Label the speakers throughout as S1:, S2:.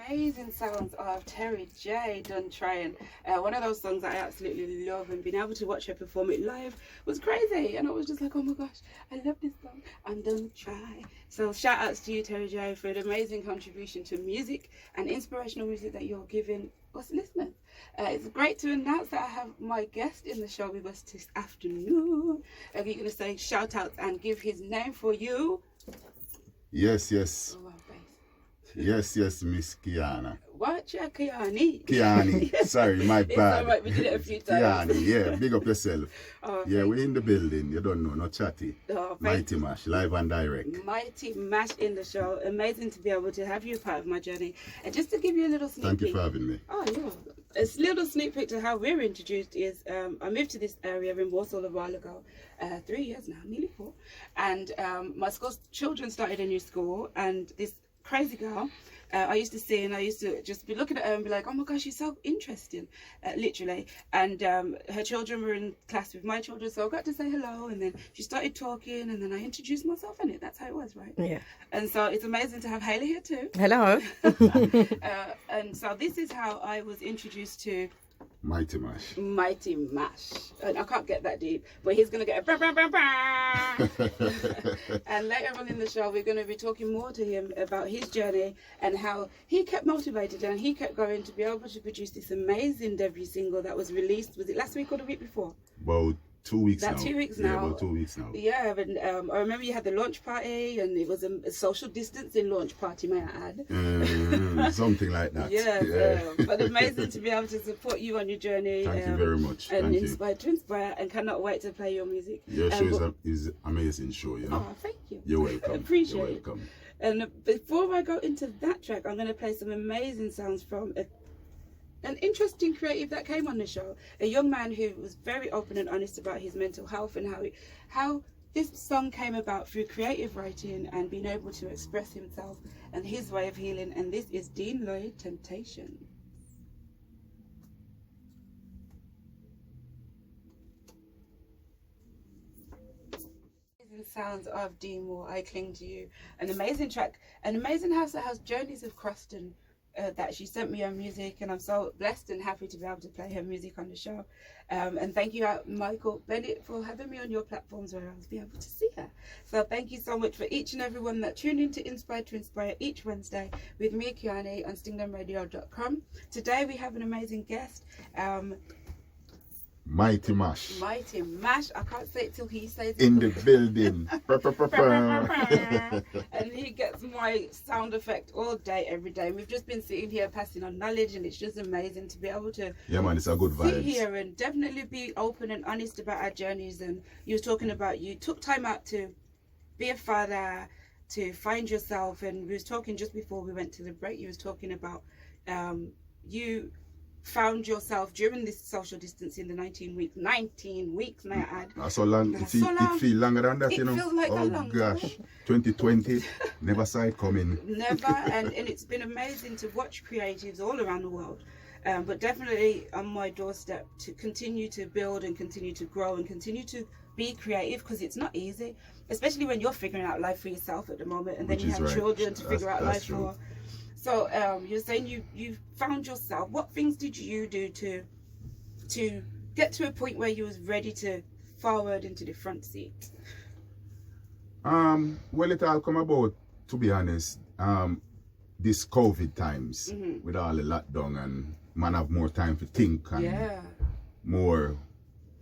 S1: amazing sounds of Terry J done trying. One of those songs that I absolutely love, and being able to watch her perform it live was crazy. And I was just like, oh my gosh, I love this song. I'm done try. So shout outs to you, Terry J, for an amazing contribution to music and inspirational music that you're giving us listeners. It's great to announce that I have my guest in the show with us this afternoon. Are you going to say shout out and give his name for you?
S2: Yes. Oh, wow, yes, Miss Kiana.
S1: What? Yeah, Kiani.
S2: Kiani. Sorry, my bad.
S1: It's alright, we did it a few times.
S2: Kiani, yeah, big up yourself.
S1: Oh,
S2: yeah, we're in the building. You don't know, no chatty.
S1: Oh,
S2: Mighty Mosch, live and direct.
S1: Mighty Mosch in the show. Amazing to be able to have you part of my journey. And just to give you a little sneak peek.
S2: Thank you for having me.
S1: Oh, yeah. A little sneak peek to how we're introduced is I moved to this area in Warsaw a while ago, 3 years now, nearly 4. And my children started a new school, and this crazy girl I used to see, and I used to just be looking at her and be like, oh my gosh, she's so interesting, literally. And her children were in class with my children, so I got to say hello, and then she started talking, and then I introduced myself in it. That's how it was, right? Yeah. And so it's amazing to have Hayley here too.
S3: Hello.
S1: And so this is how I was introduced to
S2: Mighty Mosch.
S1: Mighty Mosch. And I can't get that deep, but he's going to get a bah, bah, bah, bah. And later on in the show, we're going to be talking more to him about his journey and how he kept motivated and he kept going to be able to produce this amazing debut single that was released, was it last week or the week before?
S2: About 2 weeks now.
S1: 2 weeks now.
S2: Yeah, about 2 weeks now.
S1: Yeah, and I remember you had the launch party, and it was a social distancing launch party, may I add.
S2: Something like that.
S1: Yeah. But amazing to be able to support you on your journey.
S2: Thank you very much.
S1: And
S2: thank
S1: inspired to inspire, and cannot wait to play your music.
S2: Your show is an amazing show, you know.
S1: Oh, thank you.
S2: You're welcome.
S1: Appreciate
S2: You're welcome.
S1: it. And before I go into that track, I'm going to play some amazing sounds from an interesting creative that came on the show, a young man who was very open and honest about his mental health and how this song came about through creative writing and being able to express himself and his way of healing. And this is Dean Lloyd, Temptation. Sounds of Dean Moore, I Cling to You. An amazing track, an amazing house that has journeys of crossed, and that she sent me her music, and I'm so blessed and happy to be able to play her music on the show. And thank you, Michael Bennett, for having me on your platforms where I'll be able to see her. So thank you so much for each and every one that tuned in to Inspire each Wednesday with me, Kiani, on stingdomradio.com. Today we have an amazing guest,
S2: Mighty Mosch.
S1: Mighty Mosch. I can't say it till he says it.
S2: In the building.
S1: And he gets my sound effect all day, every day. And we've just been sitting here passing on knowledge, and it's just amazing to be able to
S2: it's a good vibe.
S1: Sit here and definitely be open and honest about our journeys. And you were talking about you took time out to be a father, to find yourself. And we was talking just before we went to the break, you was talking about you found yourself during this social distancing, the 19 weeks, may I add.
S2: That's so long. It feels longer than that, you know.
S1: Feels like
S2: oh
S1: long,
S2: gosh, 2020, never saw it coming.
S1: Never, and it's been amazing to watch creatives all around the world. But definitely on my doorstep to continue to build and continue to grow and continue to be creative, because it's not easy, especially when you're figuring out life for yourself at the moment, and then you have children to figure out life for. So you're saying you found yourself. What things did you do to get to a point where you was ready to forward into the front seat?
S2: Well, it all come about, to be honest, this COVID times, with all the lockdown, and man have more time to think and more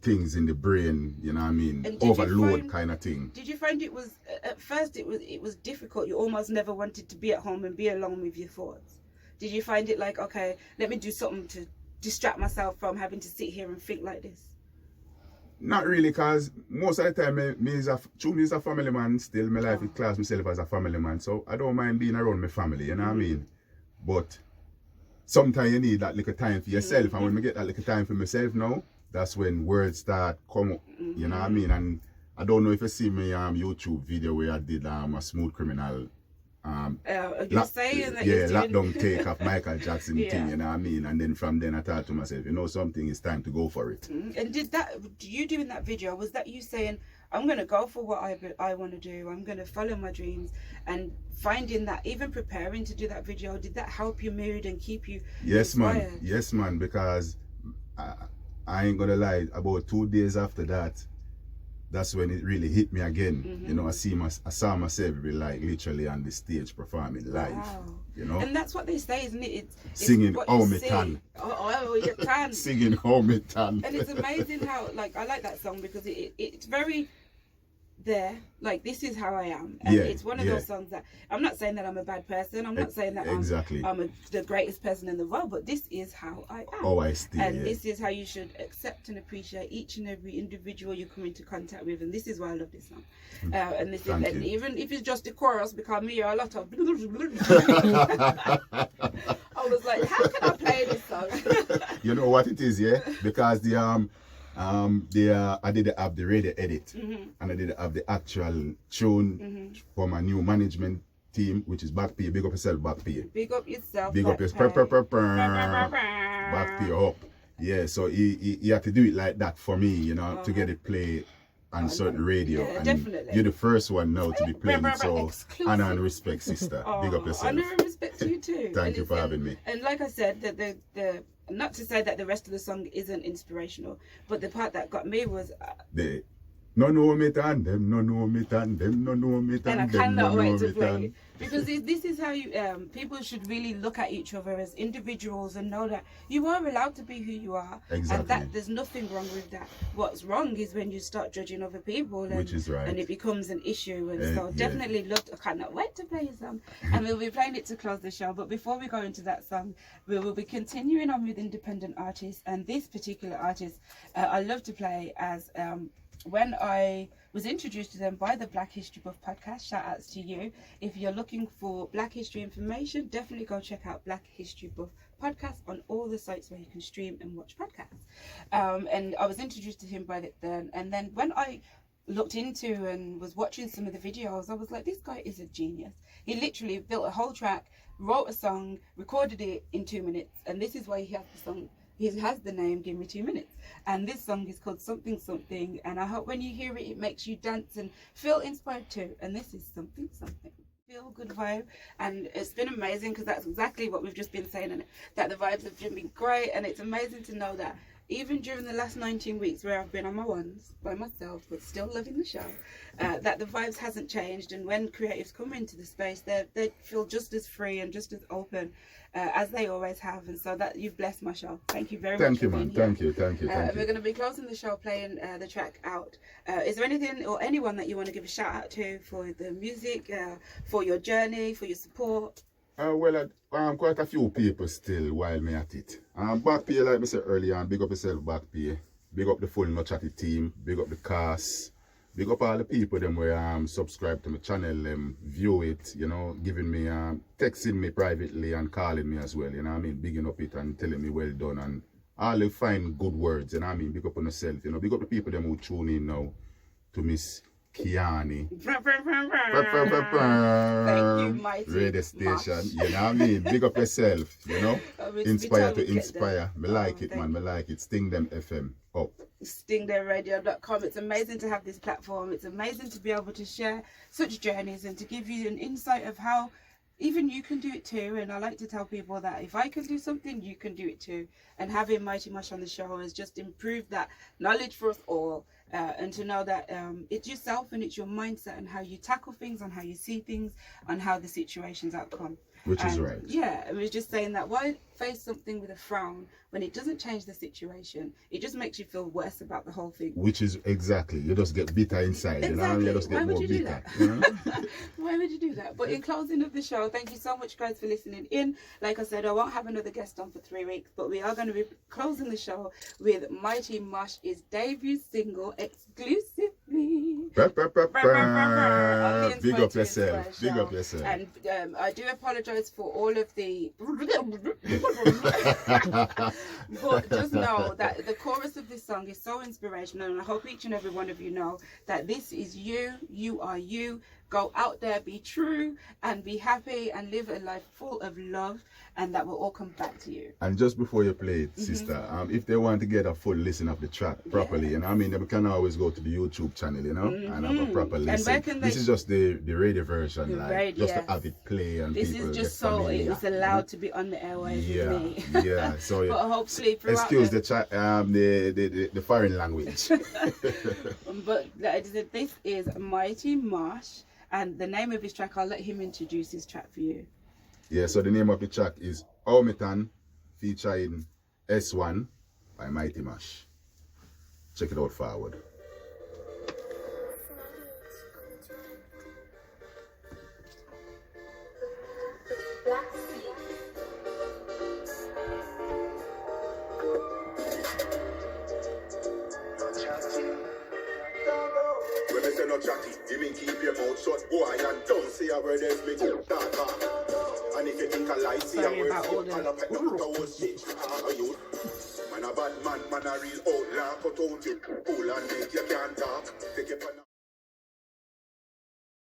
S2: things in the brain, you know what I mean, overload kind of thing.
S1: Did you find it was, at first it was difficult, you almost never wanted to be at home and be alone with your thoughts? Did you find it like, okay, let me do something to distract myself from having to sit here and think like this?
S2: Not really, because most of the time, me is a family man still. My life is class myself as a family man, so I don't mind being around my family, you know what I mean? But sometimes you need that little time for yourself, and when I get that little time for myself now, that's when words start come up, you know what I mean? And I don't know if you see my YouTube video where I did a Smooth Criminal
S1: you're saying that
S2: lockdown take of Michael Jackson thing, you know what I mean? And then from then I thought to myself, you know something, it's time to go for it.
S1: And did you doing that video, was that you saying, I'm going to go for what I want to do. I'm going to follow my dreams. And finding that, even preparing to do that video, did that help your mood and keep you inspired?
S2: Yes, man, because I ain't gonna lie, about 2 days after that, that's when it really hit me again. You know, I saw myself like literally on the stage performing live.
S1: Wow.
S2: You know,
S1: and that's what they say, isn't it? It's
S2: singing
S1: what
S2: "Oh
S1: you
S2: Me
S1: see.
S2: Tan."
S1: Oh, you can.
S2: Singing "Oh Me Tan."
S1: And it's amazing how, like, I like that song because it's very there. Like, this is how I am. And it's one of those songs that, I'm not saying that I'm a bad person. I'm not saying that I'm the greatest person in the world, but this is how I am.
S2: Oh, I see.
S1: And this is how you should accept and appreciate each and every individual you come into contact with. And this is why I love this song. And this is, and even if it's just the chorus, because me are a lot of I was like, how can I play this song?
S2: You know what it is, yeah? Because I did have the radio edit, and I did have the actual tune for my new management team, which is Back P. Big up yourself, Back P.
S1: Big up yourself.
S2: Big up yourself. Back P up. Yeah, so he had to do it like that for me, you know, to get it play on certain radio.
S1: Yeah,
S2: and
S1: definitely.
S2: You're the first one now to be playing it, so
S1: exclusive.
S2: honor and respect, sister. Big up yourself.
S1: Honor and respect to you too.
S2: Thank you for having me.
S1: And like I said, that the not to say that the rest of the song isn't inspirational, but the part that got me was
S2: no know me tan, them no know me tan, them no know me tan,
S1: and I
S2: them no
S1: cannot
S2: know
S1: wait
S2: me
S1: to play
S2: tan.
S1: it. Because this is how you people should really look at each other as individuals and know that you are allowed to be who you are.
S2: Exactly.
S1: And that there's nothing wrong with that. What's wrong is when you start judging other people, and,
S2: which is right.
S1: And it becomes an issue. And so definitely I cannot wait to play your song. And we'll be playing it to close the show. But before we go into that song, we will be continuing on with independent artists. And this particular artist, I love to play as when I was introduced to them by the Black History Buff podcast. Shout outs to you. If you're looking for Black history information, definitely go check out Black History Buff podcast on all the sites where you can stream and watch podcasts. And I was introduced to him by then. And then when I looked into and was watching some of the videos, I was like, this guy is a genius. He literally built a whole track, wrote a song, recorded it in 2 minutes. And this is why he has the song. He has the name Give Me 2 Minutes, and this song is called Something Something, and I hope when you hear it, it makes you dance and feel inspired too. And this is Something Something. Feel good vibe, and it's been amazing because that's exactly what we've just been saying, and that the vibes have been great. And it's amazing to know that even during the last 19 weeks where I've been on my ones by myself but still loving the show, that the vibes hasn't changed. And when creatives come into the space, they feel just as free and just as open as they always have. And so that you've blessed my show. Thank you very much.
S2: Thank you, man. Thank you.
S1: We're going to be closing the show playing the track Out. Is there anything or anyone that you want to give a shout out to for the music, for your journey, for your support?
S2: Well, quite a few people still while me at it. Back P, like I said earlier, big up yourself, Back P. Big up the full No Chatty team. Big up the cast. Big up all the people them where subscribe to my channel, view it, you know, giving me, texting me privately and calling me as well, you know what I mean, bigging up it and telling me well done and all the fine good words, you know what I mean, big up on yourself, you know, big up the people them who tune in now to Miss Kiani.
S1: Thank you, mighty
S2: radio station,
S1: Mosch.
S2: you know what I mean, big up yourself, you know, inspire to inspire, me like it, man,
S1: you.
S2: me like it, Sting Them FM, up.
S1: StingTheMradio.com. It's amazing to have this platform. It's amazing to be able to share such journeys and to give you an insight of how even you can do it too. And I like to tell people that if I can do something, you can do it too. And having Mighty Mosch on the show has just improved that knowledge for us all. And to know that it's yourself and it's your mindset and how you tackle things, and how you see things, and how the situations outcome.
S2: Which is right.
S1: Yeah, I was just saying that why face something with a frown when it doesn't change the situation? It just makes you feel worse about the whole thing.
S2: Which is exactly, you just get bitter inside.
S1: Exactly.
S2: You know? You just get
S1: Why would
S2: more
S1: you do
S2: bitter.
S1: that?
S2: You know?
S1: Why would you do that? But in closing of the show, thank you so much, guys, for listening in. Like I said, I won't have another guest on for 3 weeks, but we are going to be closing the show with Mighty Mosch's debut single exclusively.
S2: Big up yourself. Big up yourself.
S1: And I do apologize for all of the but just know that the chorus of this song is so inspirational, and I hope each and every one of you know that this is you are you, go out there, be true, and be happy, and live a life full of love, and that will all come back to you.
S2: And just before you play it, sister, if they want to get a full listen of the track properly, and I mean, they can always go to the YouTube channel, you know, and have a proper listen.
S1: And where can
S2: This
S1: they-
S2: is just the radio version, like
S1: radio,
S2: just to have it play and
S1: This
S2: people
S1: is just
S2: get
S1: so
S2: familiar,
S1: it's allowed to be on the airwaves
S2: yeah,
S1: with me.
S2: yeah. So
S1: But hopefully throughout
S2: excuse the foreign language.
S1: But like I said, this is Mighty Mosch, and the name of his track, I'll let him introduce his track for you.
S2: Yeah, so the name of the track is Omitan featuring S1 by Mighty Mosch. Check it out forward.
S3: When I say no chatty, you mean keep your mouth shut, boy, and don't say a word else, make you start talk. And if you think I lie, see a
S1: Sorry
S3: word,
S1: about all
S3: and
S1: the-
S3: I pet the whole shit, are you? Man a bad man, man a real outlaw, cut out you, pull and make you can't talk. Take it for now.